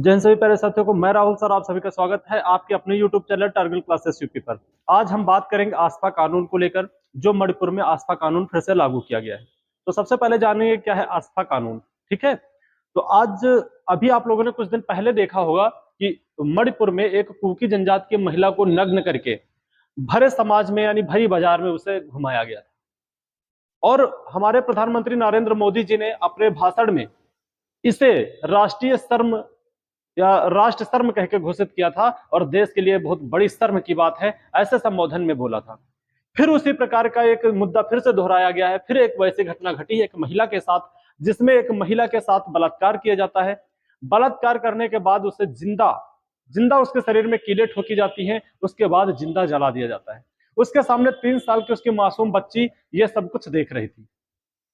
जय हिंद सभी प्यारे साथियों को। मैं राहुल सर, आप सभी का स्वागत है आपके अपने YouTube चैनल टारगल क्लासेस यूपी पर। आज हम बात करेंगे आसपा कानून को लेकर, जो मणिपुर में आसपा कानून फिर से लागू किया गया है। तो सबसे पहले जानेंगे क्या है आसपा कानून। ठीक है, तो आज अभी आप लोगों ने कुछ दिन पहले देखा होगा कि मणिपुर में एक कुकी जनजाति की महिला को नग्न करके भरे समाज में यानी भरी बाजार में उसे घुमाया गया था। और हमारे प्रधानमंत्री नरेंद्र मोदी जी ने अपने भाषण में इसे राष्ट्रीय शर्म या राष्ट्र शर्म कह के घोषित किया था और देश के लिए बहुत बड़ी शर्म की बात है, ऐसे संबोधन में बोला था। फिर उसी प्रकार का एक मुद्दा फिर से दोहराया गया है। फिर एक वैसी घटना घटी एक महिला के साथ, जिसमें एक महिला के साथ बलात्कार किया जाता है। बलात्कार करने के बाद उसे जिंदा जिंदा उसके शरीर में कीलें ठोकी जाती हैं, उसके बाद जिंदा जला दिया जाता है। उसके सामने 3 साल की उसकी मासूम बच्ची ये सब कुछ देख रही थी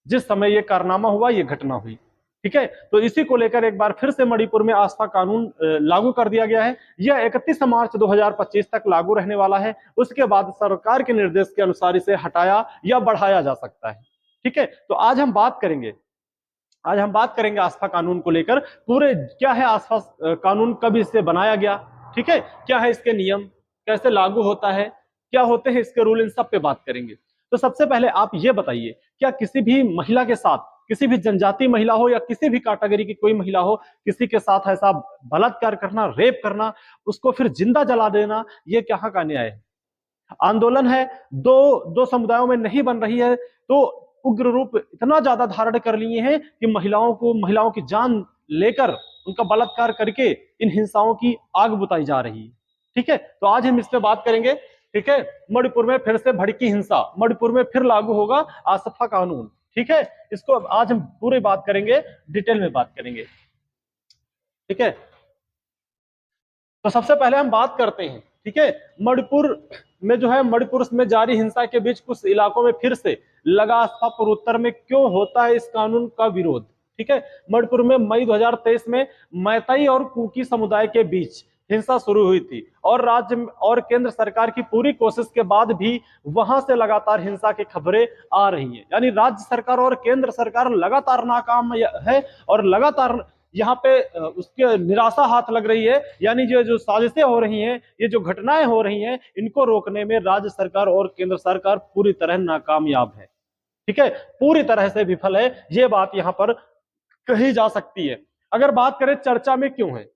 जिस समय ये कारनामा हुआ, ये घटना हुई। ठीक है, तो इसी को लेकर एक बार फिर से मणिपुर में आसपा कानून लागू कर दिया गया है। यह 31 मार्च 2025 तक लागू रहने वाला है। उसके बाद सरकार के निर्देश के अनुसार इसे हटाया या बढ़ाया जा सकता है। ठीक है, तो आज हम बात करेंगे आस्था कानून को लेकर। पूरे क्या है आस्था कानून, कब इसे बनाया गया, ठीक है, क्या है इसके नियम, कैसे लागू होता है, क्या होते हैं इसके रूल, इन सब पे बात करेंगे। तो सबसे पहले आप ये बताइए, क्या किसी भी महिला के साथ, किसी भी जनजाति महिला हो या किसी भी कैटेगरी की कोई महिला हो, किसी के साथ ऐसा बलात्कार करना, रेप करना, उसको फिर जिंदा जला देना, ये कहाँ का न्याय है? आंदोलन है, दो दो समुदायों में नहीं बन रही है, तो उग्र रूप इतना ज्यादा धारण कर लिए हैं कि महिलाओं की जान लेकर उनका बलात्कार करके इन हिंसाओं की आग बुताई जा रही है। ठीक है, तो आज हम इस पे बात करेंगे। ठीक है, मणिपुर में फिर से भड़की हिंसा, मणिपुर में फिर लागू होगा आसफा कानून। ठीक है, इसको आज हम पूरी बात करेंगे, डिटेल में बात करेंगे। ठीक है, तो सबसे पहले हम बात करते हैं। ठीक है, मणिपुर में जो है, मणिपुर में जारी हिंसा के बीच कुछ इलाकों में फिर से लगा आस्था पूर्वोत्तर में क्यों होता है इस कानून का विरोध। ठीक है, मणिपुर में मई 2023 में मैतई और कुकी समुदाय के बीच हिंसा शुरू हुई थी और राज्य और केंद्र सरकार की पूरी कोशिश के बाद भी वहां से लगातार हिंसा की खबरें आ रही हैं। यानी राज्य सरकार और केंद्र सरकार लगातार नाकाम है और लगातार यहाँ पे उसके निराशा हाथ लग रही है। यानी जो जो साजिशें हो रही हैं, ये जो घटनाएं हो रही हैं, इनको रोकने में राज्य सरकार और केंद्र सरकार पूरी तरह नाकामयाब है। ठीक है, पूरी तरह से विफल है, ये बात यहाँ पर कही जा सकती है। अगर बात करें चर्चा में क्यों है,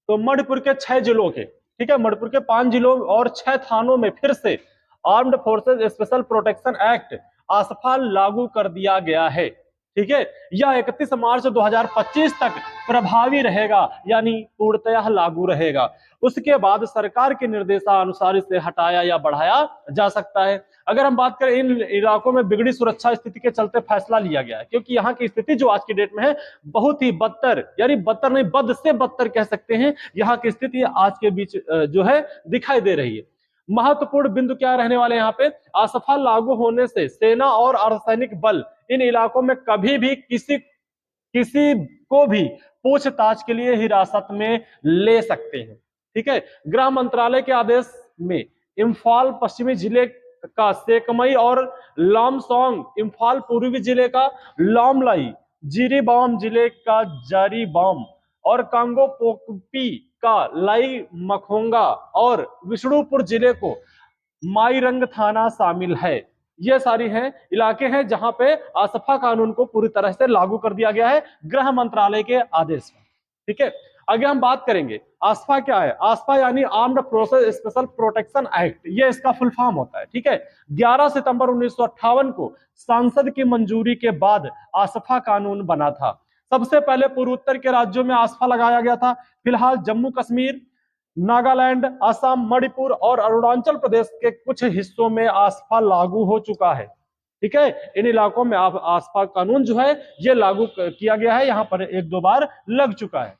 तो मणिपुर के 6 जिलों के, ठीक है, मणिपुर के 5 जिलों और 6 थानों में फिर से armed forces special protection act AFSPA लागू कर दिया गया है। ठीक है, यह 31 मार्च 2025 तक प्रभावी रहेगा, यानी पूर्णतः लागू रहेगा। उसके बाद सरकार के निर्देशानुसार इसे हटाया या बढ़ाया जा सकता है। अगर हम बात करें, इन इलाकों में बिगड़ी सुरक्षा स्थिति के चलते फैसला लिया गया है, क्योंकि यहाँ की स्थिति जो आज की डेट में है बहुत ही बदतर, यानी बदतर नहीं, बद से बदतर कह सकते हैं, यहाँ की स्थिति आज के बीच जो है दिखाई दे रही है। महत्वपूर्ण बिंदु क्या रहने वाले यहाँ पे, आसफा लागू होने से सेना और अर्धसैनिक बल इन इलाकों में कभी भी किसी किसी को भी पूछताछ के लिए हिरासत में ले सकते हैं। ठीक है, गृह मंत्रालय के आदेश में इम्फाल पश्चिमी जिले का सेकमई और लामसोंग, इम्फाल पूर्वी जिले का लामलाई, जिरीबाम जिले का जारीबाम और कांगो पोकपी का लाई मखोंगा और विष्णुपुर जिले को माईरंग थाना शामिल है। ये सारी हैं इलाके हैं जहां पे आसफा कानून को पूरी तरह से लागू कर दिया गया है गृह मंत्रालय के आदेश में। ठीक है, आगे हम बात करेंगे आसफा क्या है। आसफा यानी armed forces special protection act, ये इसका फुल फॉर्म होता है। ठीक है, 11 सितंबर 1958 को सांसद की मंजूरी के बाद आसफा कानून बना था। सबसे पहले पूर्वोत्तर के राज्यों में आसफा लगाया गया था। फिलहाल जम्मू कश्मीर, नागालैंड, असम, मणिपुर और अरुणाचल प्रदेश के कुछ हिस्सों में आसफा लागू हो चुका है। ठीक है, इन इलाकों में आसफा कानून जो है ये लागू किया गया है, यहाँ पर 1-2 बार लग चुका है।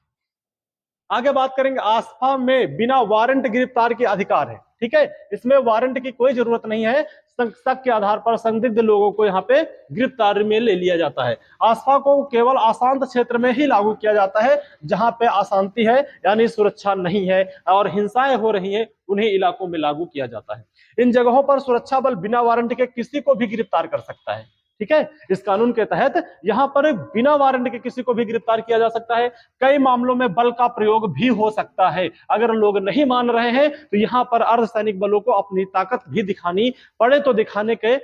आगे बात करेंगे, आसफा में बिना वारंट गिरफ्तार के अधिकार है। ठीक है, इसमें वारंट की कोई जरूरत नहीं है, शक के आधार पर संदिग्ध लोगों को यहाँ पे गिरफ्तारी में ले लिया जाता है। आसफा को केवल अशांत क्षेत्र में ही लागू किया जाता है, जहां पे अशांति है यानी सुरक्षा नहीं है और हिंसाएं हो रही हैं, उन्हीं इलाकों में लागू किया जाता है। इन जगहों पर सुरक्षा बल बिना वारंट के किसी को भी गिरफ्तार कर सकता है। ठीक है। इस कानून के तहत यहां पर बिना वारंट के किसी को भी गिरफ्तार किया जा सकता है। कई मामलों में बल का प्रयोग भी हो सकता है। अगर लोग नहीं मान रहे हैं तो यहां पर अर्धसैनिक बलों को अपनी ताकत भी दिखानी पड़े तो दिखाने के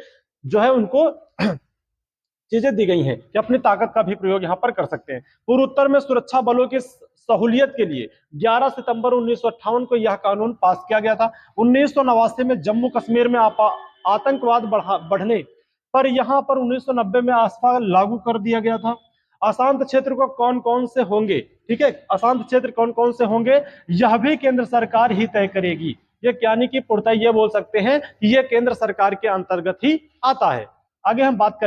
जो है उनको चीजें दी गई हैं कि अपनी ताकत का भी प्रयोग यहां पर कर सकते हैं। पूर्वोत्तर में सुरक्षा बलों की सहूलियत के लिए 11 सितंबर 1958 को यह कानून पास किया गया था। 1989 में जम्मू कश्मीर में आतंकवाद बढ़ने पर यहां पर 1990 में आसपा लागू कर दिया गया था। अशांत क्षेत्र को कौन कौन से होंगे, ठीक है, अशांत क्षेत्र कौन कौन से होंगे यह भी केंद्र सरकार ही तय करेगी। ये यानी कि पूर्णतः ये बोल सकते हैं कि यह केंद्र सरकार के अंतर्गत ही आता है। आगे हम बात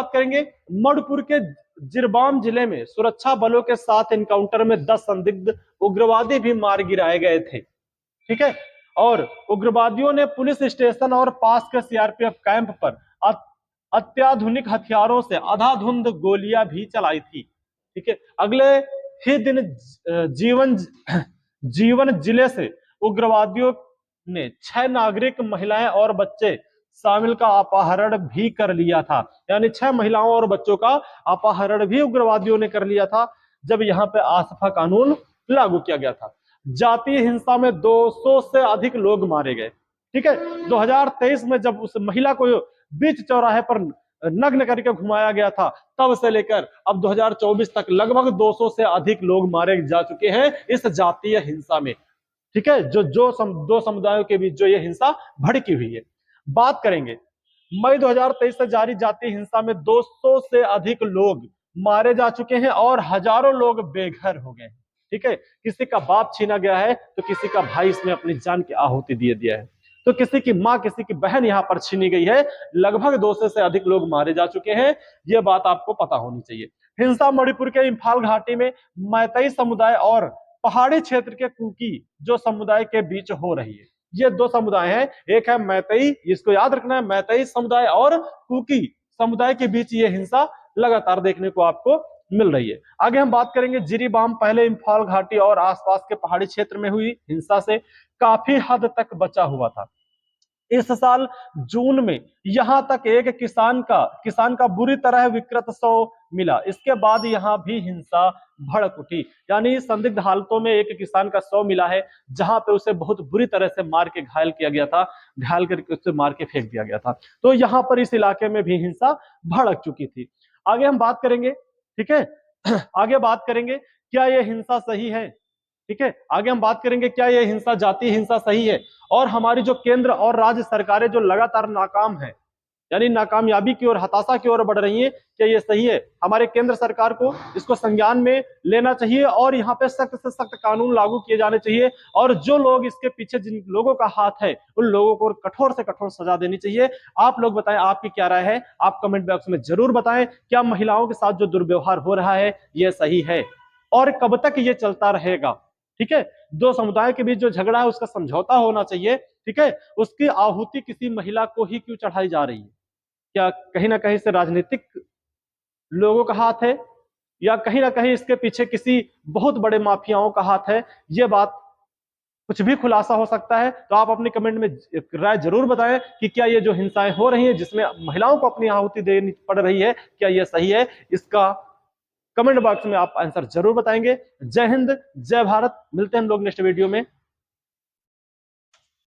करेंगे, मणिपुर के जिरबाम जिले में सुरक्षा बलों के साथ एनकाउंटर में 10 संदिग्ध उग्रवादी भी मार गिराए गए थे, ठीक है। और उग्रवादियों ने पुलिस स्टेशन और पास के सीआरपीएफ कैंप पर अत्याधुनिक हथियारों से आधाधुंध गोलियां भी चलाई थी, ठीक है। अगले ही दिन जीवन जिले से उग्रवादियों ने 6 नागरिक, महिलाएं और बच्चे शामिल का अपहरण भी कर लिया था। यानी 6 महिलाओं और बच्चों का अपहरण भी उग्रवादियों ने कर लिया था जब यहाँ पे आसफा कानून लागू किया गया था। जातीय हिंसा में 200 से अधिक लोग मारे गए, ठीक है। 2023 में जब उस महिला को बीच चौराहे पर नग्न करके घुमाया गया था तब से लेकर अब 2024 तक लगभग 200 से अधिक लोग मारे जा चुके हैं इस जातीय हिंसा में, ठीक है। दो समुदायों के बीच जो ये हिंसा भड़की हुई है। बात करेंगे मई 2023 से जारी जातीय हिंसा में 200 से अधिक लोग मारे जा चुके हैं और हजारों लोग बेघर हो गए, ठीक है। किसी का बाप छीना गया है तो किसी का भाई इसमें अपनी जान की आहुति दे दिया है, तो किसी की माँ, किसी की बहन यहाँ पर छीनी गई है। लगभग 200 से अधिक लोग मारे जा चुके हैं, यह बात आपको पता होनी चाहिए। हिंसा मणिपुर के इंफाल घाटी में मैतेई समुदाय और पहाड़ी क्षेत्र के कुकी जो समुदाय के बीच हो रही है। ये 2 समुदाय हैं, एक है मैतेई, इसको याद रखना है, मैतेई समुदाय और कुकी समुदाय के बीच ये हिंसा लगातार देखने को आपको मिल रही है। आगे हम बात करेंगे जिरीबाम पहले इंफाल घाटी और आसपास के पहाड़ी क्षेत्र में हुई हिंसा से काफी हद तक बचा हुआ था। इस साल जून में यहां तक एक किसान का बुरी तरह विकृत शव मिला। इसके बाद यहां भी हिंसा भड़क उठी। यानी संदिग्ध हालतों में एक किसान का शव मिला है जहां पे उसे बहुत बुरी तरह से मार के घायल किया गया था, घायल करके उसे मार के फेंक दिया गया था। तो यहां पर इस इलाके में भी हिंसा भड़क चुकी थी। आगे हम बात करेंगे, ठीक है, आगे बात करेंगे क्या यह हिंसा सही है, ठीक है। आगे हम बात करेंगे क्या यह हिंसा जातीय हिंसा सही है और हमारी जो केंद्र और राज्य सरकारें जो लगातार नाकाम है, यानी नाकामयाबी की ओर, हताशा की ओर बढ़ रही है, क्या ये सही है। हमारे केंद्र सरकार को इसको संज्ञान में लेना चाहिए और यहाँ पे सख्त से सख्त कानून लागू किए जाने चाहिए और जो लोग इसके पीछे, जिन लोगों का हाथ है, उन लोगों को कठोर से कठोर सजा देनी चाहिए। आप लोग बताएं आपकी क्या राय है, आप कमेंट बॉक्स में जरूर बताएं। क्या महिलाओं के साथ जो दुर्व्यवहार हो रहा है यह सही है और कब तक ये चलता रहेगा, ठीक है। 2 समुदाय के बीच जो झगड़ा है उसका समझौता होना चाहिए, ठीक है। उसकी आहुति किसी महिला को ही क्यों चढ़ाई जा रही है। क्या कहीं ना कहीं से राजनीतिक लोगों का हाथ है या कहीं ना कहीं इसके पीछे किसी बहुत बड़े माफियाओं का हाथ है। ये बात कुछ भी खुलासा हो सकता है। तो आप अपनी कमेंट में राय जरूर बताएं कि क्या ये जो हिंसाएं हो रही हैं जिसमें महिलाओं को अपनी आहुति देनी पड़ रही है, क्या ये सही है। इसका कमेंट बॉक्स में आप आंसर जरूर बताएंगे। जय हिंद, जय भारत। मिलते हैं हम लोग नेक्स्ट वीडियो में।